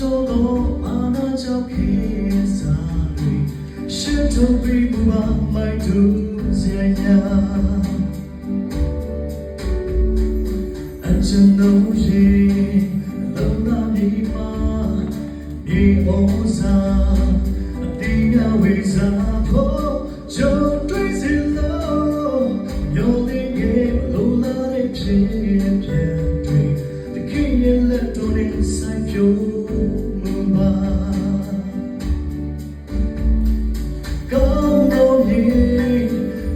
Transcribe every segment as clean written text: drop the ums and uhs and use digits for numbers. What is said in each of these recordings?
တော်သောအာနာကြောင့်ခေစားတွေရှင်းထုတ်ပြီးမမိုက်သူစရာအကျဉ်းတို့ရဲ့လုံးလာနေမှာဒီဩဇာအတိယဝိဇာဖို့ကြုံတွေ့စီလို့မျိုးလေးရဲ့လုံးလာတဲ့ဖြစ်ဖြစ်တွေတခင်ရဲ့လက်တော်နဲ့ဆိုင်ဖြိုးမှုပါကောင်းတော့မြေ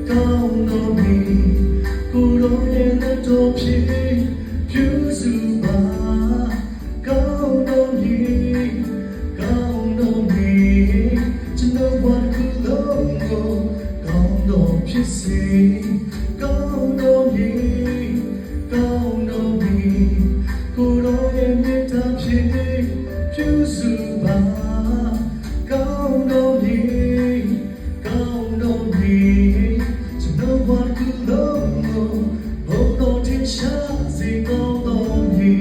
ကောင်းတော့မြေကိုယ်တော်ရဲ့လက်တော်ဖြစ်ပြုစုပါကောင်းတော့မြေကောင်းတော့မြေကျွန်တော်ဘာကူလို့ကောင်းတော့ဖြစ်စေကောင်းတော့မြေကောင်းတော့မြေကိုယ်တော်ရဲ့မေတ္တာဖြစ်ပြုစုပါကောင်းတော့မြေကောင်းတော့မြေကျွန်တော်ဘာကူလို့ဘုံတော်တင်ရှာစေကောင်းတော့မြေ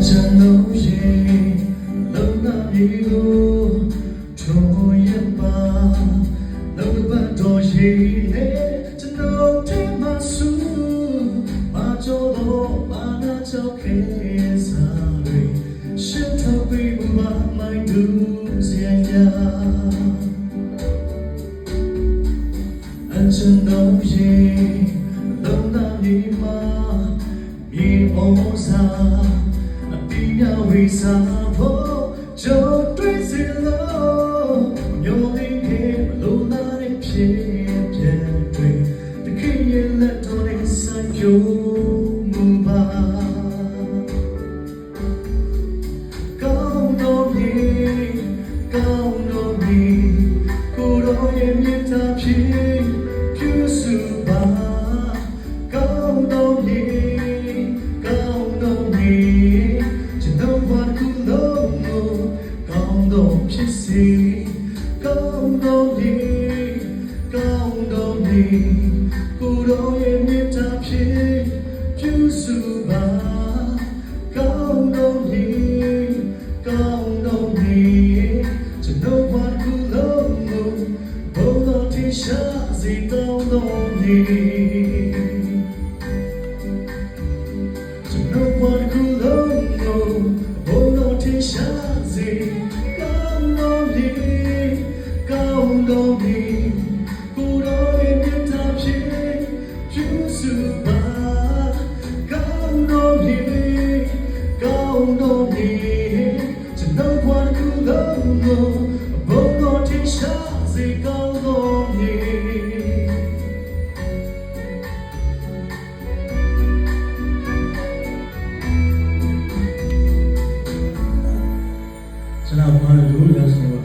ကျွန်တော်ရဲ့လုံနာမြေကိုထုံရပါလုံပတ်တော်ရဲ့နဲ့ကျွန်တော်တဲ့မဆူမကြောတော့ဘာနာချောက်ခဲစားရရှင်းထုတ်ပြီးမမိုင်းသူစရာအကျွန်တော်ရဲ့လုံနာမြေမှာမြေဩဇာဝိစာဖို့ကြုံတွေ့စီလို့မျိုးလေးရဲ့လိုလာတဲ့ဖြစ်ဖြစ်တွေတခင်ရဲ့လက်တော်နဲ့ဆိုင်ဖြိုးမှုပါကောင်းတော့မြေကောင်းတော့မြေကိုယ်တော်ရဲ့မြတ်တာဖြစ်ပြုစုပါကောင်းတော့မြေကောင်းတော့မြေဖြစ်စေကောင်းတော့မြေကောင်းတော့မြေကိုယ်တော်ရဲ့မေတ္တာဖြစ်ပြုစုပါကောင်းတော့မြေကောင်းတော့မြေကျွန်တော်ဘာကူလို့ဘုံတော်တင်ရှာစေကောင်းတော့မြေကျွန်တော်ဘာကူလို့ဘုံတော်တင်ရှာစေကောင်းတော့မြေကိုယ်တော်ရဲ့မေတ္တာဖြစ်ပြုစုပါကောင်းတော့မြေကောင်းတော့မြေကျွန်တော်ဘာကူလို့ဘုံတော်တင်ရှာစေကောင်းတော့မြေကျွန်တော်ဘာလို့လဲဆိုတော့